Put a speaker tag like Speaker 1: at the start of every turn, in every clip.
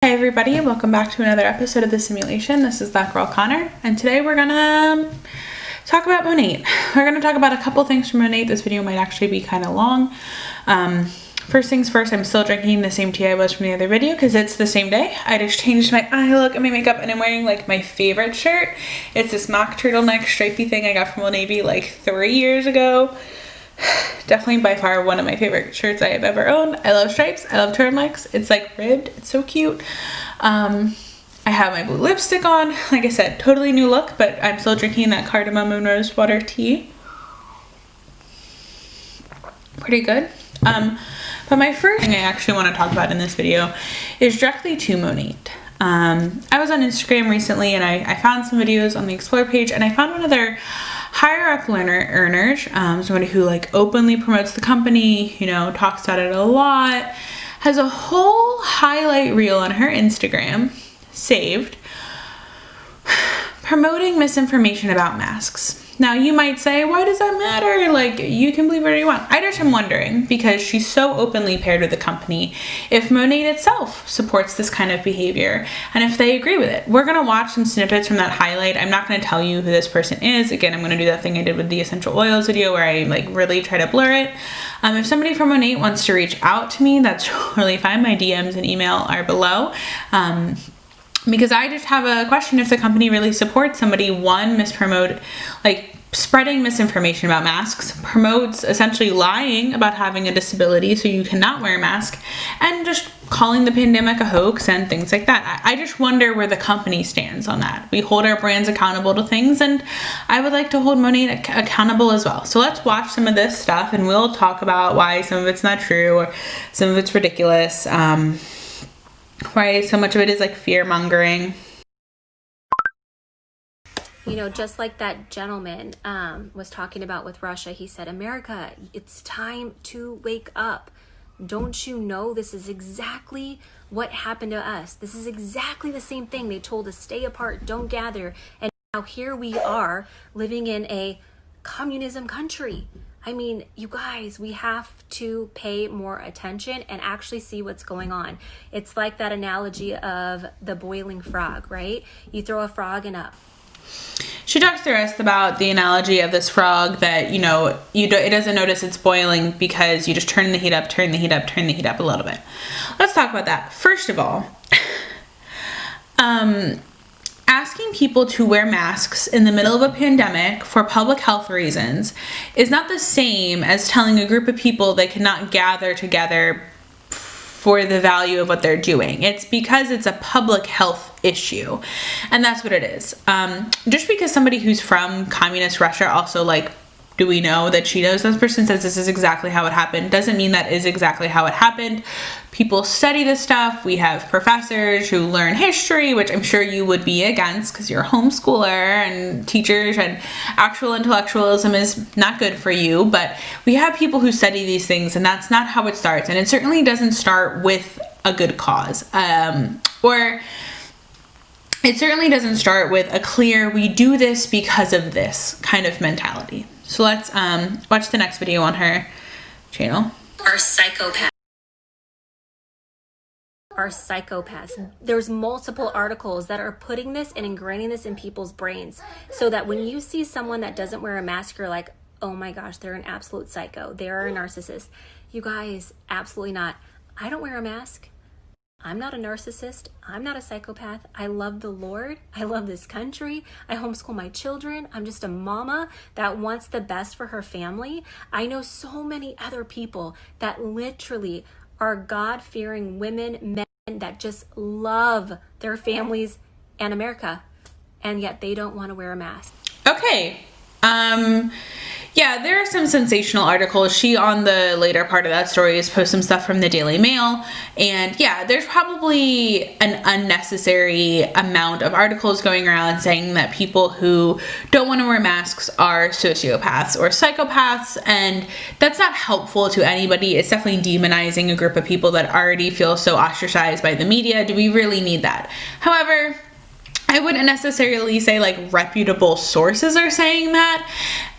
Speaker 1: Hey everybody, welcome back to another episode of The Simulation. This is that girl Connor, and today we're gonna talk about Monat. We're gonna talk about a couple things from Monat. This video might actually be kind of long. First things first, I'm still drinking the same tea I was from the other video because it's the same day. I just changed my eye look and my makeup, and I'm wearing like my favorite shirt. It's this mock turtleneck stripey thing I got from Old Navy like 3 years ago. Definitely by far one of my favorite shirts I have ever owned. I love stripes. I love turtlenecks. It's like ribbed. It's so cute. I have my blue lipstick on. Like I said, totally new look, but I'm still drinking that cardamom and rose water tea. Pretty good. But my first thing I actually want to talk about in this video is directly to Monat. I was on Instagram recently and I found some videos on the Explore page, and I found one of their higher up earners, somebody who like openly promotes the company, you know, talks about it a lot, has a whole highlight reel on her Instagram saved promoting misinformation about masks. Now you might say, why does that matter? Like, you can believe whatever you want. I just am wondering, because she's so openly paired with the company, if Monat itself supports this kind of behavior and if they agree with it. We're gonna watch some snippets from that highlight. I'm not gonna tell you who this person is. Again, I'm gonna do that thing I did with the essential oils video where I like really try to blur it. If somebody from Monat wants to reach out to me, that's totally fine. My DMs and email are below. Because I just have a question if the company really supports somebody, one, spreading misinformation about masks, promotes essentially lying about having a disability so you cannot wear a mask, and just calling the pandemic a hoax and things like that. I just wonder where the company stands on that. We hold our brands accountable to things, and I would like to hold Monat accountable as well. So let's watch some of this stuff and we'll talk about why some of it's not true or some of it's ridiculous. Why so much of it is like fear mongering.
Speaker 2: You know, just like that gentleman was talking about with Russia, he said, America, it's time to wake up. Don't you know this is exactly what happened to us? This is exactly the same thing. They told us, stay apart, don't gather. And now here we are living in a communism country. I mean, you guys, we have to pay more attention and actually see what's going on. It's like that analogy of the boiling frog, right? You throw a frog in a...
Speaker 1: She talks to us about the analogy of this frog that, you know, it doesn't notice it's boiling because you just turn the heat up, turn the heat up, turn the heat up a little bit. Let's talk about that. First of all, asking people to wear masks in the middle of a pandemic for public health reasons is not the same as telling a group of people they cannot gather together for the value of what they're doing. It's because it's a public health issue, and that's what it is. Just because somebody who's from communist Russia also, like, do we know that she knows this person says this is exactly how it happened, doesn't mean that is exactly how it happened. People study this stuff. We have professors who learn history, which I'm sure you would be against because you're a homeschooler, and teachers, and actual intellectualism is not good for you. But we have people who study these things, and that's not how it starts. And it certainly doesn't start with a good cause. Or it certainly doesn't start with a clear, we do this because of this kind of mentality. So let's watch the next video on her channel.
Speaker 2: Are psychopaths. There's multiple articles that are putting this and ingraining this in people's brains so that when you see someone that doesn't wear a mask, you're like, oh my gosh, they're an absolute psycho. They're a narcissist. You guys, absolutely not. I don't wear a mask. I'm not a narcissist. I'm not a psychopath. I love the Lord. I love this country. I homeschool my children. I'm just a mama that wants the best for her family. I know so many other people that literally are God-fearing women, men that just love their families and America, and yet they don't want to wear a mask.
Speaker 1: Okay. Yeah, there are some sensational articles. She, on the later part of that story, has posted some stuff from the Daily Mail. And yeah, there's probably an unnecessary amount of articles going around saying that people who don't want to wear masks are sociopaths or psychopaths. And that's not helpful to anybody. It's definitely demonizing a group of people that already feel so ostracized by the media. Do we really need that? However, I wouldn't necessarily say like reputable sources are saying that.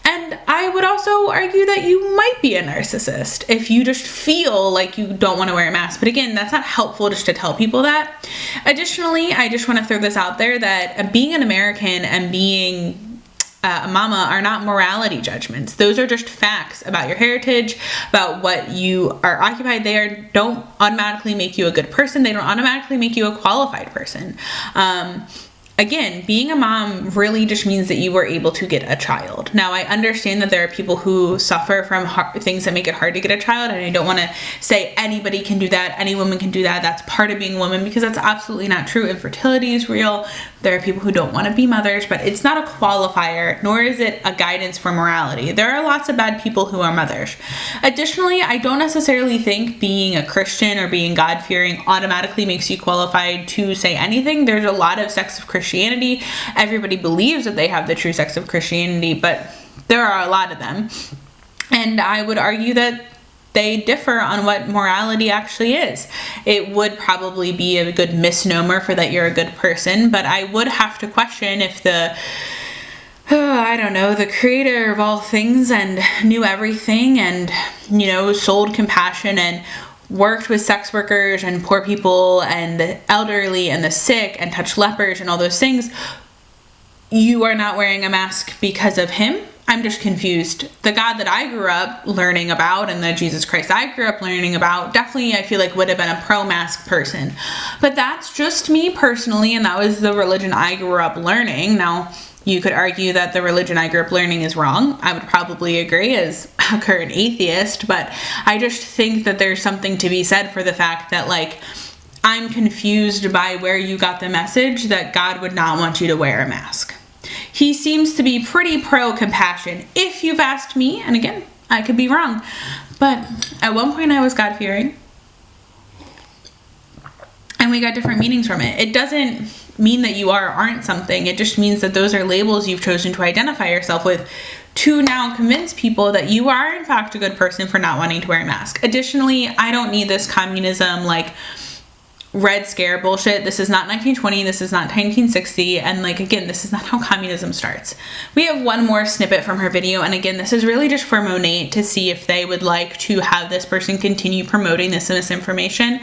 Speaker 1: And I would also argue that you might be a narcissist if you just feel like you don't want to wear a mask. But again, that's not helpful just to tell people that. Additionally, I just want to throw this out there that being an American and being a mama are not morality judgments. Those are just facts about your heritage, about what you are occupied there. Don't automatically make you a good person. They don't automatically make you a qualified person. Again, being a mom really just means that you were able to get a child. Now, I understand that there are people who suffer from things that make it hard to get a child, and I don't want to say anybody can do that, any woman can do that, that's part of being a woman, because that's absolutely not true. Infertility is real. There are people who don't want to be mothers, but it's not a qualifier, nor is it a guidance for morality. There are lots of bad people who are mothers. Additionally, I don't necessarily think being a Christian or being God-fearing automatically makes you qualified to say anything. There's a lot of sects of Christianity. Everybody believes that they have the true sects of Christianity, but there are a lot of them. And I would argue that they differ on what morality actually is. It would probably be a good misnomer for that you're a good person, but I would have to question if the creator of all things and knew everything and, sold compassion and worked with sex workers and poor people and the elderly and the sick and touched lepers and all those things, you are not wearing a mask because of him. I'm just confused. The God that I grew up learning about and the Jesus Christ I grew up learning about definitely I feel like would have been a pro-mask person. But that's just me personally, and that was the religion I grew up learning. Now, you could argue that the religion I grew up learning is wrong. I would probably agree as a current atheist, but I just think that there's something to be said for the fact that, I'm confused by where you got the message that God would not want you to wear a mask. He seems to be pretty pro-compassion, if you've asked me, and again, I could be wrong, but at one point I was God-fearing, and we got different meanings from it. It doesn't mean that you are or aren't something. It just means that those are labels you've chosen to identify yourself with to now convince people that you are in fact a good person for not wanting to wear a mask. Additionally, I don't need this communism Red Scare bullshit. This is not 1920, this is not 1960, and again, this is not how communism starts. We have one more snippet from her video, and again, this is really just for Monat to see if they would like to have this person continue promoting this misinformation.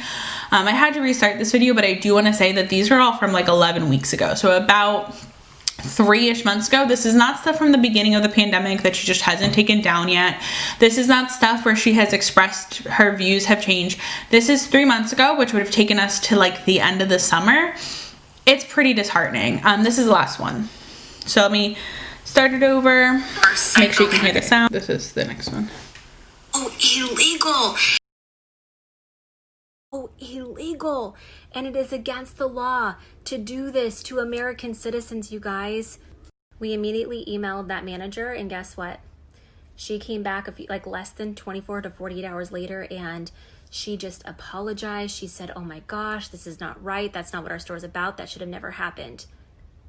Speaker 1: I had to restart this video, but I do want to say that these are all from 11 weeks ago, so about 3-ish months ago. This is not stuff from the beginning of the pandemic that she just hasn't taken down yet. This is not stuff where she has expressed her views have changed. This is 3 months ago, which would have taken us to the end of the summer. It's pretty disheartening. This is the last one. So let me start it over. Make sure you can hear the sound. This is the next one.
Speaker 2: Oh, illegal. Oh, illegal. And it is against the law to do this to American citizens, you guys. We immediately emailed that manager, and guess what? She came back less than 24 to 48 hours later, and she just apologized. She said, oh my gosh, this is not right. That's not what our store is about. That should have never happened.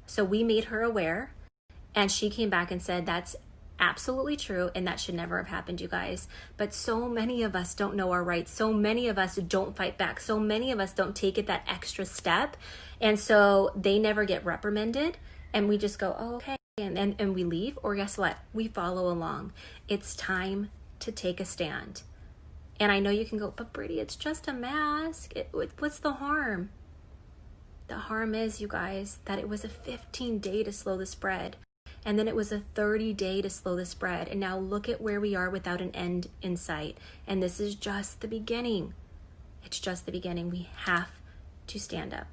Speaker 2: So we made her aware, and she came back and said that's absolutely true, and that should never have happened, you guys. But so many of us don't know our rights. So many of us don't fight back. So many of us don't take it that extra step, and so they never get reprimanded, and we just go, oh, okay, and we leave. Or guess what? We follow along. It's time to take a stand. And I know you can go, but Brady, it's just a mask. What's the harm? The harm is, you guys, that it was a 15-day to slow the spread. And then it was a 30-day to slow the spread. And now look at where we are without an end in sight. And this is just the beginning. It's just the beginning. We have to stand up.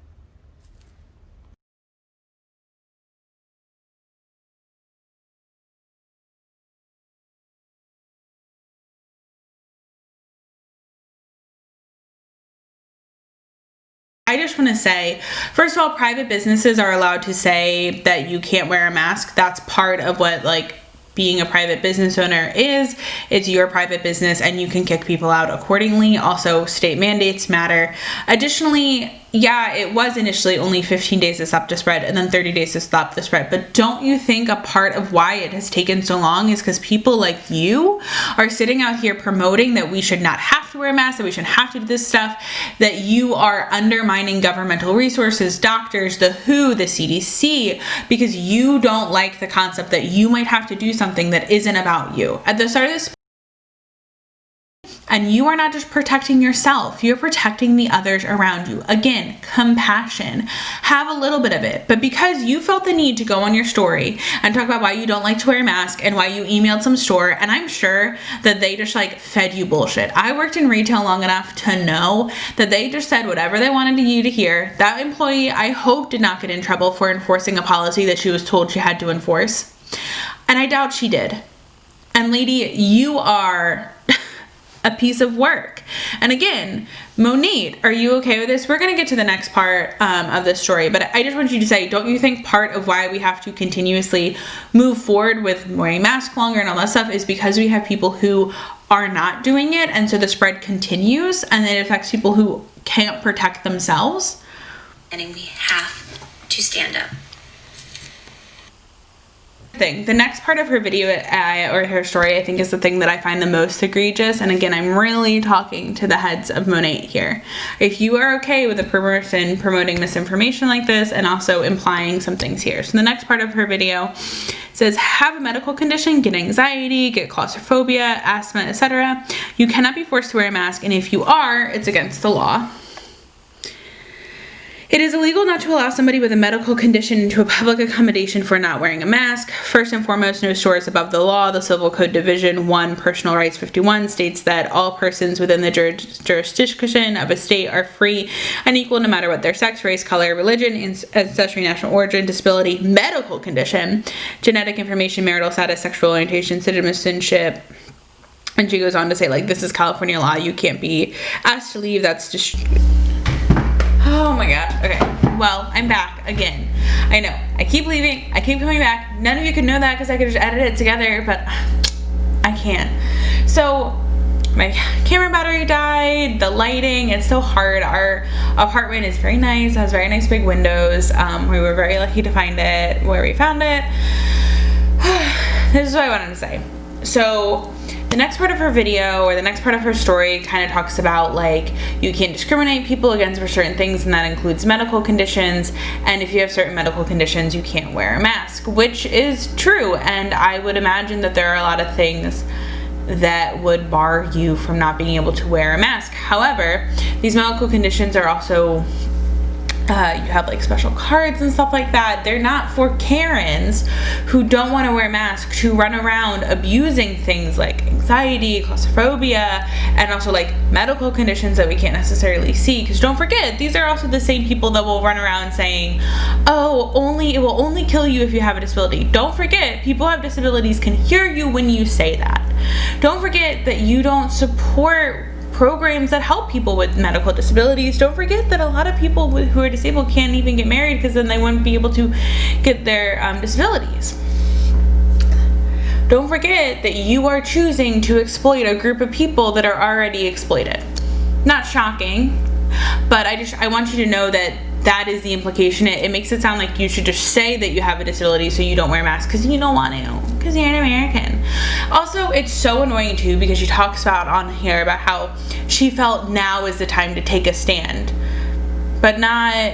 Speaker 1: I just want to say, first of all, private businesses are allowed to say that you can't wear a mask. That's part of what being a private business owner is. It's your private business and you can kick people out accordingly. Also, state mandates matter. Additionally, yeah, it was initially only 15 days to stop the spread and then 30 days to stop the spread. But don't you think a part of why it has taken so long is because people like you are sitting out here promoting that we should not have have to wear a mask, that we shouldn't have to do this stuff, that you are undermining governmental resources, doctors, the WHO, the CDC, because you don't like the concept that you might have to do something that isn't about you. At the start of this, and you are not just protecting yourself, you're protecting the others around you. Again, compassion. Have a little bit of it. But because you felt the need to go on your story and talk about why you don't like to wear a mask and why you emailed some store, and I'm sure that they just like fed you bullshit. I worked in retail long enough to know that they just said whatever they wanted you to hear. That employee, I hope, did not get in trouble for enforcing a policy that she was told she had to enforce. And I doubt she did. And lady, you are a piece of work. And again, Monat, are you okay with this? We're going to get to the next part of this story, but I just want you to say, don't you think part of why we have to continuously move forward with wearing masks longer and all that stuff is because we have people who are not doing it, and so the spread continues, and then it affects people who can't protect themselves?
Speaker 2: And we have to stand up.
Speaker 1: The next part of her video or her story, I think, is the thing that I find the most egregious. And again, I'm really talking to the heads of Monat here. If you are okay with a person promoting misinformation like this and also implying some things here. So the next part of her video says, have a medical condition, get anxiety, get claustrophobia, asthma, etc. You cannot be forced to wear a mask, and if you are, it's against the law. It is illegal not to allow somebody with a medical condition into a public accommodation for not wearing a mask. First and foremost, no store is above the law. The Civil Code Division 1, Personal Rights 51 states that all persons within the jurisdiction of a state are free and equal no matter what their sex, race, color, religion, ancestry, national origin, disability, medical condition, genetic information, marital status, sexual orientation, citizenship. And she goes on to say, like, this is California law. You can't be asked to leave. That's just... Oh my god. Okay. Well, I'm back again. I know. I keep leaving. I keep coming back. None of you could know that because I could just edit it together, but I can't. So, my camera battery died. The lighting, it's so hard. Our apartment is very nice. It has very nice big windows. We were very lucky to find it where we found it. This is what I wanted to say. So, the next part of her video, or the next part of her story, kind of talks about, like, you can't discriminate people against for certain things, and that includes medical conditions, and if you have certain medical conditions, you can't wear a mask, which is true, and I would imagine that there are a lot of things that would bar you from not being able to wear a mask. However, these medical conditions are also... you have like special cards and stuff like that. They're not for Karens who don't want to wear masks to run around abusing things like anxiety, claustrophobia, and also like medical conditions that we can't necessarily see. Because don't forget, these are also the same people that will run around saying, oh, it will only kill you if you have a disability. Don't forget, people who have disabilities can hear you when you say that. Don't forget that you don't support programs that help people with medical disabilities. Don't forget that a lot of people who are disabled can't even get married because then they wouldn't be able to get their disabilities. Don't forget that you are choosing to exploit a group of people that are already exploited. Not shocking, but I want you to know that that is the implication. It makes it sound like you should just say that you have a disability so you don't wear a mask because you don't want to, because you're an American. Also, it's so annoying too because she talks about on here about how she felt now is the time to take a stand, but not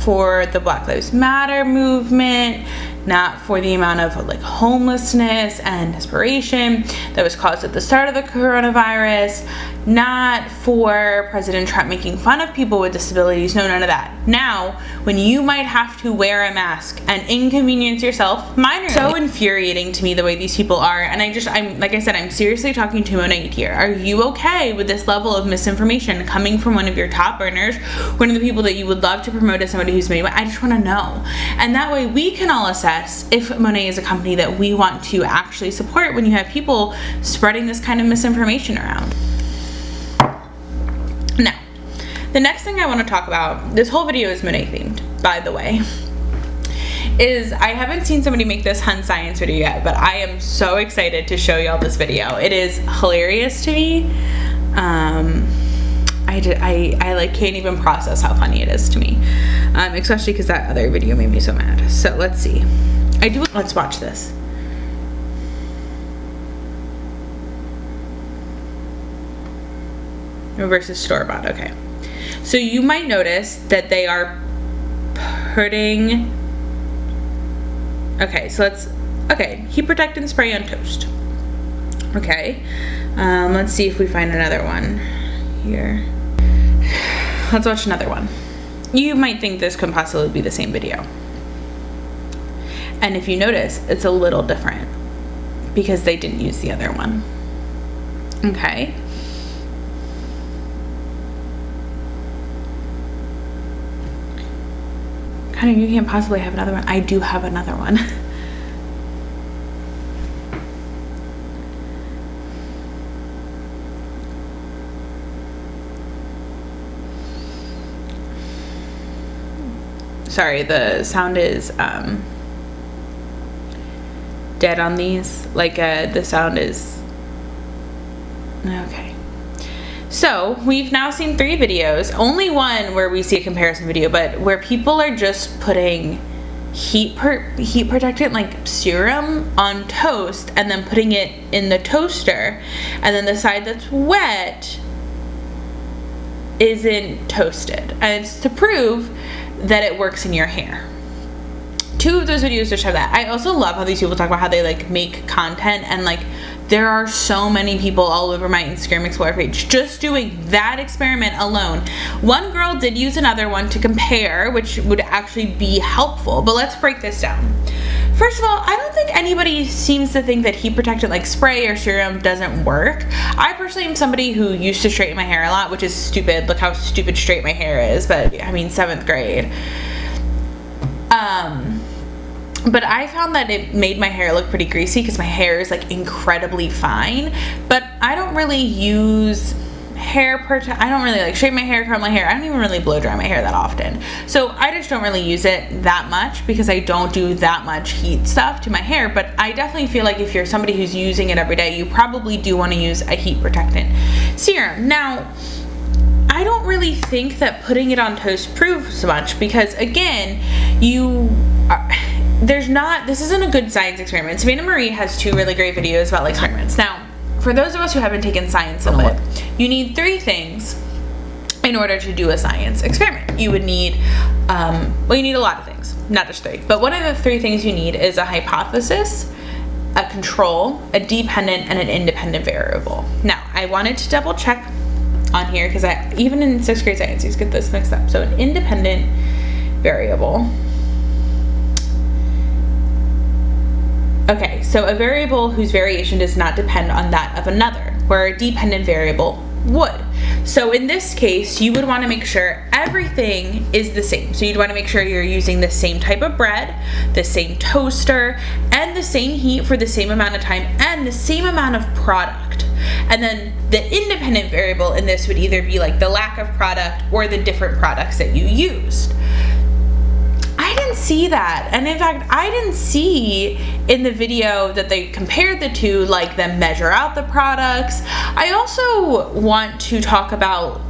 Speaker 1: for the Black Lives Matter movement, not for the amount of like homelessness and desperation that was caused at the start of the coronavirus, not for President Trump making fun of people with disabilities. No, none of that. Now, when you might have to wear a mask and inconvenience yourself minorly. So infuriating to me the way these people are, and I'm like I said, I'm seriously talking to Monat here. Are you okay with this level of misinformation coming from one of your top earners, one of the people that you would love to promote as somebody who's made? I just want to know, and that way we can all assess if Monat is a company that we want to actually support when you have people spreading this kind of misinformation around. Now, the next thing I want to talk about, this whole video is Monat themed, by the way, is I haven't seen somebody make this Hun Science video yet, but I am so excited to show y'all this video. It is hilarious to me. I like can't even process how funny it is to me, especially because that other video made me so mad. So let's see. Let's watch this. versus store-bought. Okay. So you might notice that they are putting, okay, so heat protectant spray on toast. Okay, let's see if we find another one here. Let's watch another one. You might think this could possibly be the same video. And if you notice, it's a little different because they didn't use the other one. Okay. Connor, you can't possibly have another one. I do have another one. Sorry, the sound is dead on these. Like the sound is okay. So we've now seen 3 videos, only one where we see a comparison video, but where people are just putting heat protectant like serum on toast and then putting it in the toaster, and then the side that's wet isn't toasted, and it's to prove that it works in your hair. 2 of those videos just have that. I also love how these people talk about how they like make content, and like there are so many people all over my Instagram Explorer page just doing that experiment alone. One girl did use another one to compare, which would actually be helpful, but let's break this down. First of all, I don't think anybody seems to think that heat protectant like spray or serum doesn't work. I personally am somebody who used to straighten my hair a lot, which is stupid. Look how stupid straight my hair is, but I mean 7th grade. But I found that it made my hair look pretty greasy because my hair is like incredibly fine, but I don't really use I don't really like straighten my hair, curl my hair. I don't even really blow dry my hair that often. So I just don't really use it that much because I don't do that much heat stuff to my hair, but I definitely feel like if you're somebody who's using it every day, you probably do want to use a heat protectant serum. Now, I don't really think that putting it on toast proves much because again, this isn't a good science experiment. Savanah Marie has 2 really great videos about like experiments. Now, for those of us who haven't taken science in a bit, you need 3 things in order to do a science experiment. You would need, you need a lot of things, not just 3. But one of the 3 things you need is a hypothesis, a control, a dependent, and an independent variable. Now, I wanted to double check on here because even in 6th grade science, you get this mixed up. So an independent variable. Okay, so a variable whose variation does not depend on that of another, where a dependent variable would. So in this case, you would want to make sure everything is the same. So you'd want to make sure you're using the same type of bread, the same toaster, and the same heat for the same amount of time, and the same amount of product. And then the independent variable in this would either be like the lack of product or the different products that you used. I didn't see that, and in fact I didn't see in the video that they compared the 2 like them measure out the products. I also want to talk about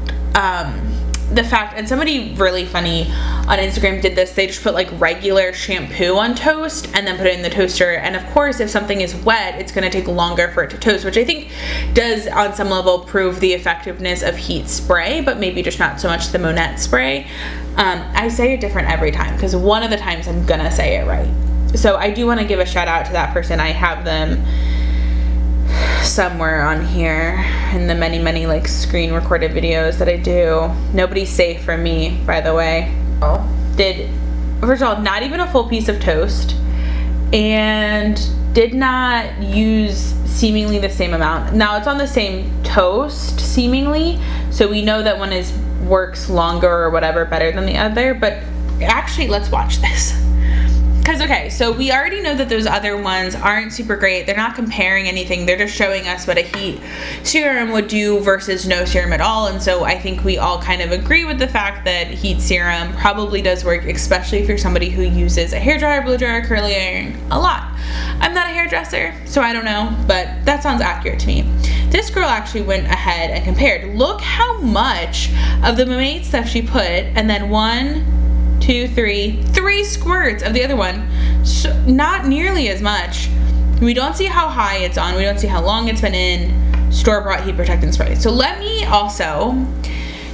Speaker 1: the fact, and somebody really funny on Instagram did this, they just put like regular shampoo on toast and then put it in the toaster, and of course if something is wet it's going to take longer for it to toast, which I think does on some level prove the effectiveness of heat spray, but maybe just not so much the Monat spray. I say it different every time because one of the times I'm gonna say it right. So I do want to give a shout out to that person. I have them somewhere on here in the many like screen recorded videos that I do. Nobody's safe from me, by the way. First of all, not even a full piece of toast, and did not use seemingly the same amount. Now it's on the same toast seemingly, so we know that one works longer or whatever better than the other, but actually let's watch this. Because okay, so we already know that those other ones aren't super great. They're not comparing anything. They're just showing us what a heat serum would do versus no serum at all. And so I think we all kind of agree with the fact that heat serum probably does work, especially if you're somebody who uses a hairdryer, blow dryer, curling iron a lot. I'm not a hairdresser, so I don't know, but that sounds accurate to me. This girl actually went ahead and compared. Look how much of the Monat stuff she put, and then 1, 2, 3 squirts of the other one. So not nearly as much. We don't see how high it's on. We don't see how long it's been in. store-bought heat protectant spray. So let me also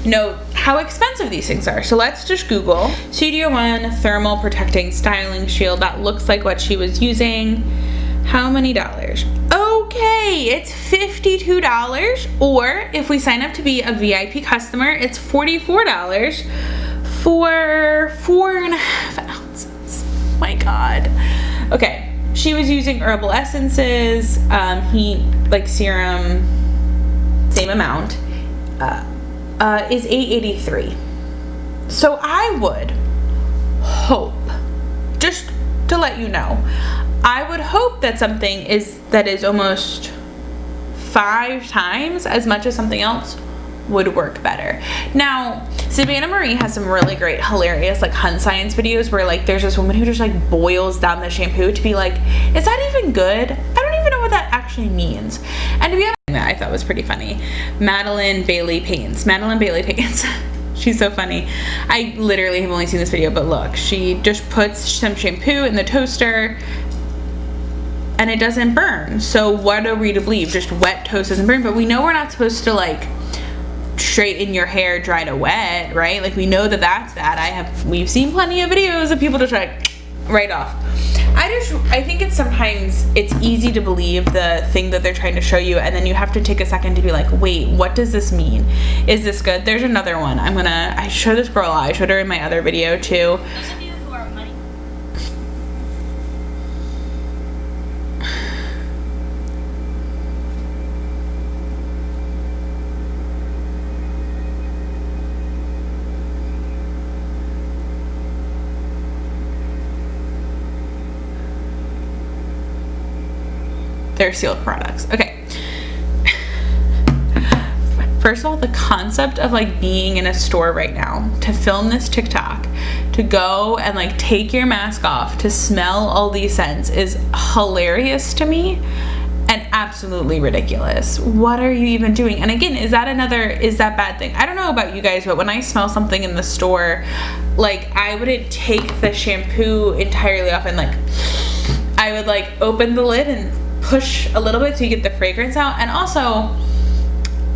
Speaker 1: note how expensive these things are. So let's just Google Studio One Thermal Protecting Styling Shield. That looks like what she was using. How many dollars? Okay, it's $52, or if we sign up to be a VIP customer, it's $44 for 4.5 ounces. My God. Okay, she was using herbal essences, heat, like serum, same amount, is $8.83. So I would hope, just to let you know, I would hope that something that is almost 5 times as much as something else would work better. Now, Savanah Marie has some really great, hilarious, like Hunt Science videos where like there's this woman who just like boils down the shampoo to be like, is that even good? I don't even know what that actually means. And to be honest, that I thought was pretty funny. Madeline Bailey Paints. She's so funny. I literally have only seen this video, but look, she just puts some shampoo in the toaster and it doesn't burn. So what are we to believe? Just wet toast doesn't burn, but we know we're not supposed to like straighten your hair dry to wet, right? Like we know that that's bad. We've seen plenty of videos of people just like right off. I think it's easy to believe the thing that they're trying to show you, and then you have to take a second to be like, wait, what does this mean? Is this good? There's another one. I show this girl a lot. I showed her in my other video too.
Speaker 2: Those of you who are money.
Speaker 1: They're sealed products. Okay. First of all, the concept of like being in a store right now to film this TikTok, to go and like take your mask off, to smell all these scents is hilarious to me and absolutely ridiculous. What are you even doing? And again, is that bad thing? I don't know about you guys, but when I smell something in the store, like I wouldn't take the shampoo entirely off and like, I would like open the lid and push a little bit so you get the fragrance out. And also,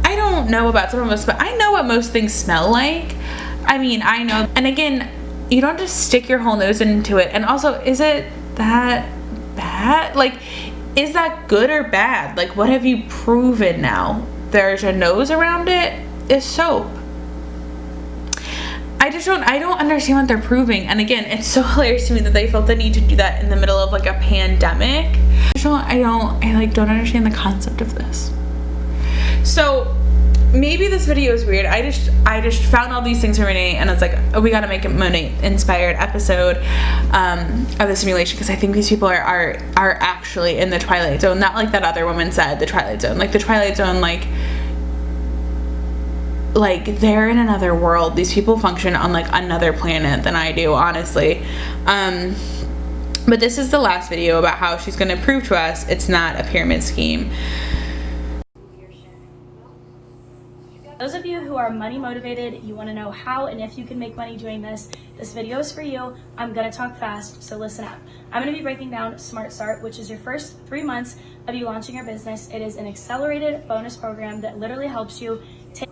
Speaker 1: I don't know about some of us, but I know what most things smell like. I mean, I know. And again, you don't just stick your whole nose into it. And also, is it that bad? Like, is that good or bad? Like, what have you proven now? There's a nose around it is soap. I don't understand what they're proving. And again, it's so hilarious to me that they felt the need to do that in the middle of like a pandemic. I don't understand the concept of this. So maybe this video is weird. I just found all these things for Renee and I was like, oh, we gotta make a Monat inspired episode of the simulation, because I think these people are actually in the Twilight Zone. Not like that other woman said, the Twilight Zone. Like the Twilight Zone, like they're in another world. These people function on like another planet than I do, honestly. But this is the last video about how she's going to prove to us it's not a pyramid scheme.
Speaker 3: Those of you who are money motivated, you want to know how and if you can make money doing this video is for you. I'm going to talk fast, so listen up. I'm going to be breaking down Smart Start, which is your first 3 months of you launching your business. It is an accelerated bonus program that literally helps you take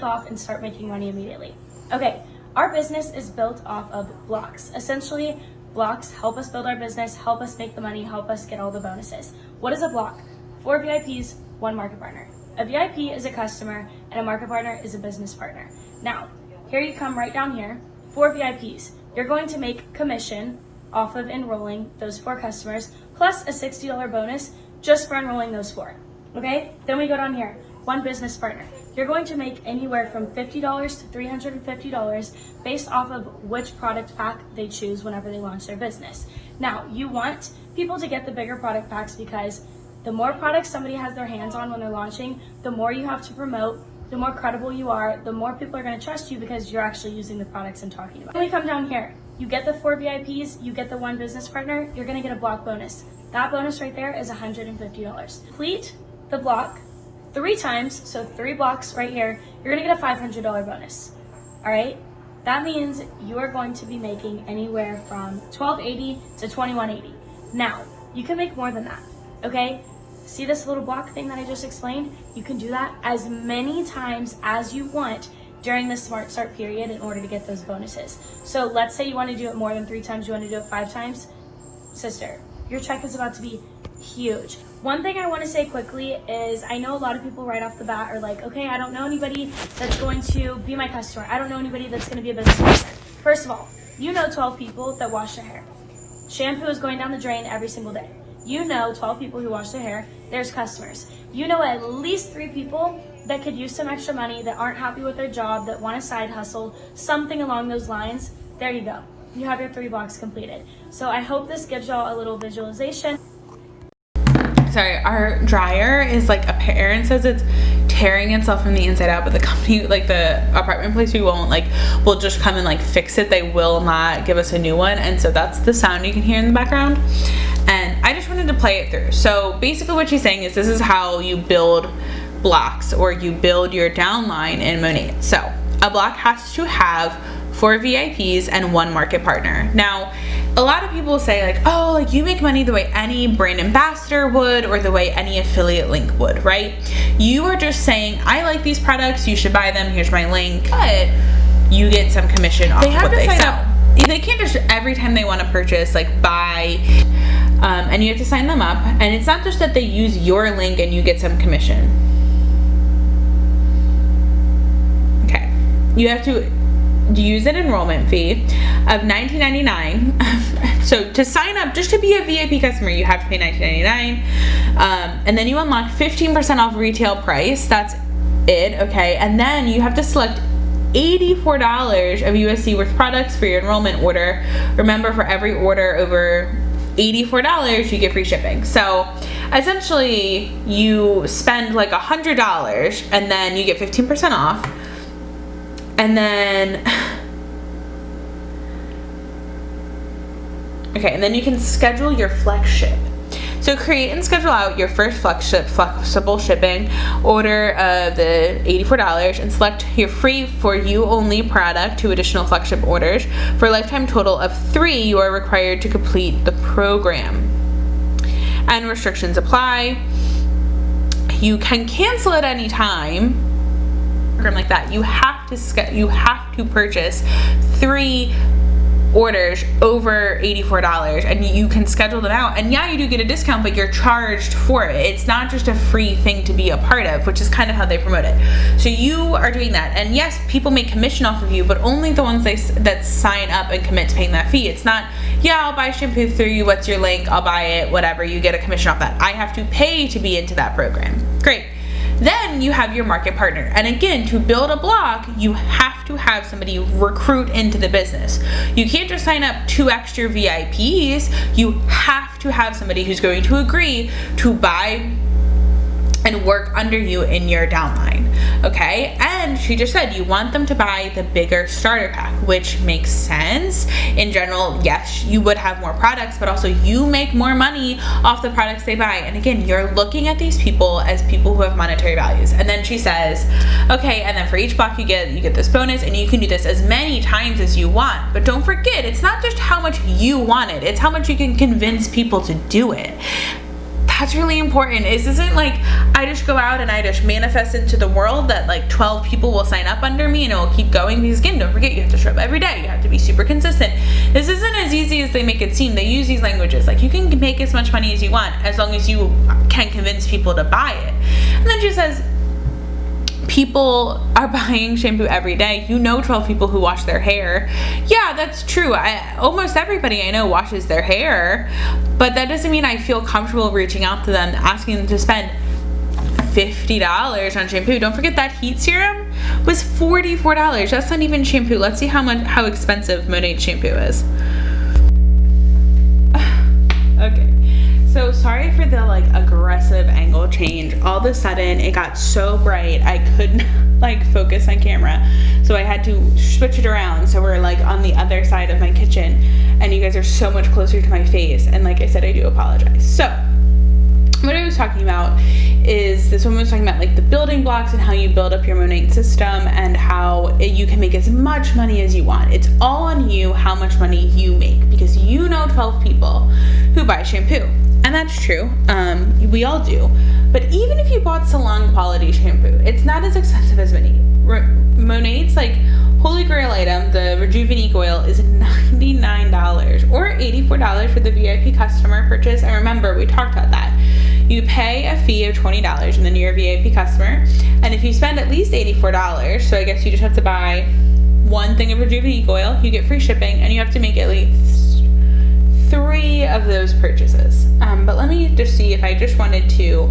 Speaker 3: off and start making money immediately. Okay, our business is built off of blocks. Essentially, blocks help us build our business, help us make the money, help us get all the bonuses. What is a block? 4 VIPs, 1 market partner. A VIP is a customer and a market partner is a business partner. Now, here you come right down here, 4 VIPs. You're going to make commission off of enrolling those 4 customers, plus a $60 bonus just for enrolling those 4. Okay, then we go down here, 1 business partner. You're going to make anywhere from $50 to $350 based off of which product pack they choose whenever they launch their business. Now, you want people to get the bigger product packs because the more products somebody has their hands on when they're launching, the more you have to promote, the more credible you are, the more people are going to trust you because you're actually using the products and talking about it. When we come down here, you get the 4 VIPs, you get the 1 business partner, you're going to get a block bonus. That bonus right there is $150. Complete the block 3 times, so 3 blocks right here, you're gonna get a $500 bonus. All right, that means you are going to be making anywhere from $1,280 to $2,180. Now, you can make more than that, okay? See this little block thing that I just explained? You can do that as many times as you want during the Smart Start period in order to get those bonuses. So let's say you want to do it more than 3 times, you want to do it 5 times. Sister, your check is about to be huge. One thing I want to say quickly is I know a lot of people right off the bat are like, okay, I don't know anybody that's going to be my customer. I don't know anybody that's going to be a business partner. First of all, you know 12 people that wash their hair. Shampoo is going down the drain every single day. You know 12 people who wash their hair. There's customers. You know at least 3 people that could use some extra money, that aren't happy with their job, that want a side hustle, something along those lines. There you go. You have your 3 blocks completed. So I hope this gives y'all a little visualization.
Speaker 1: Sorry, our dryer is like, a parent says it's tearing itself from the inside out, but the company, like the apartment place we won't, like, will just come and like fix it. They will not give us a new one. And so that's the sound you can hear in the background. And I just wanted to play it through. So basically what she's saying is this is how you build blocks, or you build your downline in Monat. So a block has to have 4 VIPs and 1 market partner. Now, a lot of people say like, oh, like you make money the way any brand ambassador would, or the way any affiliate link would, right? You are just saying, I like these products, you should buy them, here's my link, but you get some commission off what they sell. They can't just every time they want to purchase like buy, and you have to sign them up. And it's not just that they use your link and you get some commission. Okay, you have to use an enrollment fee of $19.99. So to sign up, just to be a VIP customer, you have to pay $19.99, and then you unlock 15% off retail price. That's it, okay? And then you have to select $84 of USD worth products for your enrollment order. Remember, for every order over $84, you get free shipping. So essentially, you spend like $100, and then you get 15% off. And then, okay, and then you can schedule your flex ship. So create and schedule out your first flexible shipping order of the $84 and select your free for you only product, 2 additional flex ship orders. For a lifetime total of 3, you are required to complete the program. And restrictions apply. You can cancel at any time. Like that, you have to purchase 3 orders over $84, and you can schedule them out. And yeah, you do get a discount, but you're charged for it. It's not just a free thing to be a part of, which is kind of how they promote it. So you are doing that, and yes, people make commission off of you, but only the ones that sign up and commit to paying that fee. It's not, yeah, I'll buy shampoo through you, what's your link, I'll buy it, whatever, you get a commission off that. I have to pay to be into that program. Great. Then you have your market partner. And again, to build a block, you have to have somebody recruit into the business. You can't just sign up 2 extra VIPs. You have to have somebody who's going to agree to buy and work under you in your downline, okay? And she just said you want them to buy the bigger starter pack, which makes sense. In general, yes, you would have more products, but also you make more money off the products they buy. And again, you're looking at these people as people who have monetary values. And then she says, okay, and then for each block you get this bonus, and you can do this as many times as you want. But don't forget, it's not just how much you want it, it's how much you can convince people to do it. That's really important. This isn't like I just go out and I just manifest into the world that like 12 people will sign up under me and it will keep going. Because again, don't forget, you have to show up every day. You have to be super consistent. This isn't as easy as they make it seem. They use these languages like you can make as much money as you want as long as you can convince people to buy it. And then she says, people are buying shampoo every day. You know 12 people who wash their hair. Yeah, that's true. Almost everybody I know washes their hair, but that doesn't mean I feel comfortable reaching out to them, asking them to spend $50 on shampoo. Don't forget that heat serum was $44. That's not even shampoo. Let's see how expensive Monat shampoo is. Okay. So sorry for the like aggressive angle change. All of a sudden it got so bright I couldn't like focus on camera, so I had to switch it around. So we're like on the other side of my kitchen and you guys are so much closer to my face, and like I said, I do apologize. So what I was talking about is this woman was talking about like the building blocks and how you build up your Monat system and how you can make as much money as you want. It's all on you how much money you make, because you know 12 people who buy shampoo. And that's true. We all do. But even if you bought salon quality shampoo, it's not as expensive as Monat's like holy grail item, the Rejuvenate oil, is $99 or $84 for the VIP customer purchase. And remember, we talked about that. You pay a fee of $20 and then you're a VIP customer. And if you spend at least $84, so I guess you just have to buy one thing of Rejuvenate oil, you get free shipping, and you have to make at least 3 of those purchases. But let me just see if I just wanted to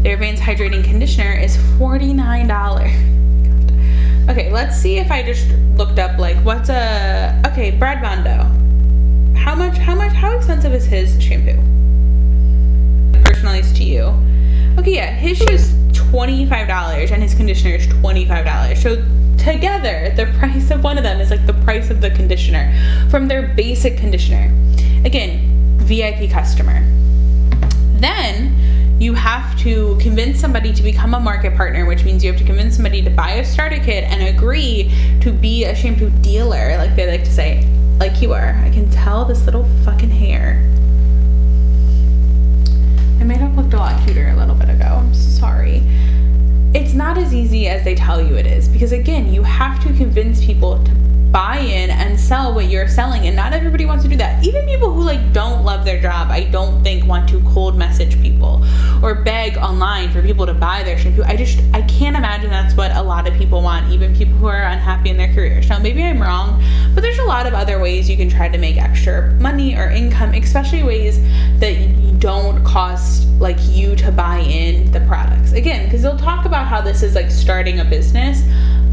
Speaker 1: their Advanced Hydrating Conditioner is $49. Okay, let's see if I just looked up like what's Brad Bondo. How expensive is his shampoo? Personalized to you. Okay, yeah, his is $25 and his conditioner is $25. So together, the price of one of them is like the price of the conditioner from their basic conditioner. Again, VIP customer. Then you have to convince somebody to become a market partner, which means you have to convince somebody to buy a starter kit and agree to be a shampoo dealer, like they like to say, like you are. I can tell this little fucking hair. I might have looked a lot cuter a little bit ago. I'm so sorry. It's not as easy as they tell you it is, because again, you have to convince people to buy in and sell what you're selling, and not everybody wants to do that. Even people who like don't love their job, I don't think want to cold message people or beg online for people to buy their shampoo. I can't imagine that's what a lot of people want, even people who are unhappy in their careers. Now maybe I'm wrong, but there's a lot of other ways you can try to make extra money or income, especially ways that don't cost like you to buy in the products. Again, because they'll talk about how this is like starting a business,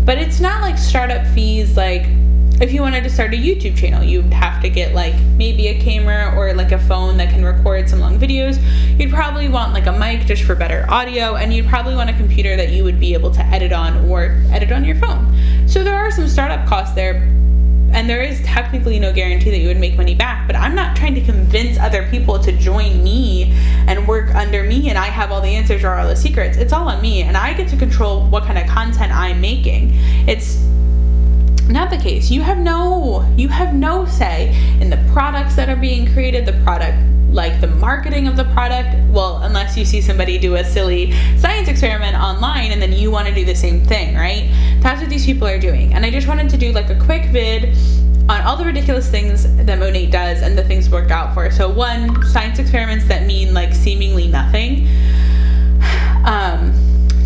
Speaker 1: but it's not like startup fees. Like if you wanted to start a YouTube channel, you'd have to get like maybe a camera or like a phone that can record some long videos. You'd probably want like a mic just for better audio, and you'd probably want a computer that you would be able to edit on or edit on your phone. So there are some startup costs there, and there is technically no guarantee that you would make money back, but I'm not trying to convince other people to join me and work under me and I have all the answers or all the secrets. It's all on me, and I get to control what kind of content I'm making. It's not the case. You have no say in the products that are being created, the product, like the marketing of the product. Well, unless you see somebody do a silly science experiment online and then you want to do the same thing, right? That's what these people are doing. And I just wanted to do like a quick vid on all the ridiculous things that Monat does and the things work out for. So 1, science experiments that mean like seemingly nothing.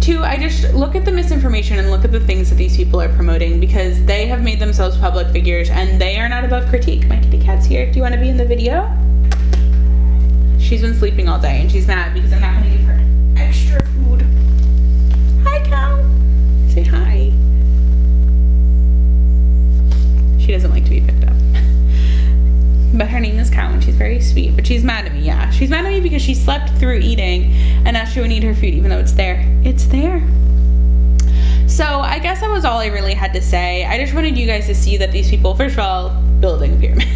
Speaker 1: 2, I just look at the misinformation and look at the things that these people are promoting, because they have made themselves public figures and they are not above critique. My kitty cat's here. Do you want to be in the video? She's been sleeping all day and she's mad because I'm not going to give her extra food. Hi, cow. Say hi. She doesn't like to be picked up. But her name is Cow and she's very sweet. But she's mad at me, yeah. She's mad at me because she slept through eating and now she won't eat her food even though it's there. It's there. So I guess that was all I really had to say. I just wanted you guys to see that these people, first of all, building a pyramid.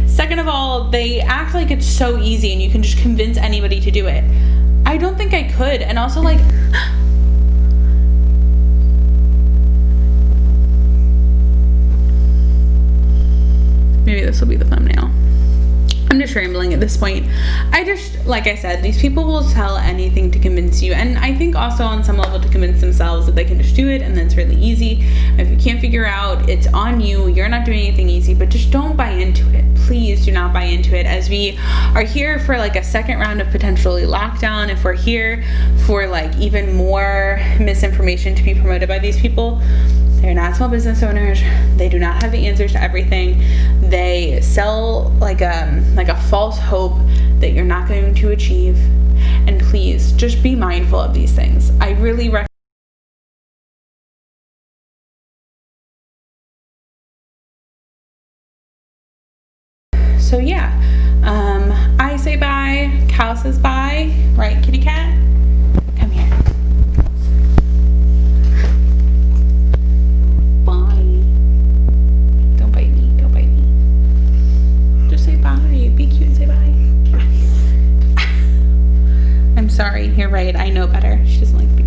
Speaker 1: Second of all, they act like it's so easy and you can just convince anybody to do it. I don't think I could. And also like... Maybe this will be the thumbnail. I'm just rambling at this point. Like I said, these people will sell anything to convince you. And I think also on some level to convince themselves that they can just do it and then it's really easy. If you can't figure out, it's on you. You're not doing anything easy, but just don't buy into it. Please do not buy into it, as we are here for like a second round of potentially lockdown. If we're here for like even more misinformation to be promoted by these people, they're not small business owners. They do not have the answers to everything. They sell like a false hope that you're not going to achieve. And please, just be mindful of these things. I really recommend. So yeah, I say bye. Cal says bye. Right, kitty cat? Come here. Bye. Don't bite me. Don't bite me. Just say bye. Be cute. sorry, you're right, I know better. She doesn't like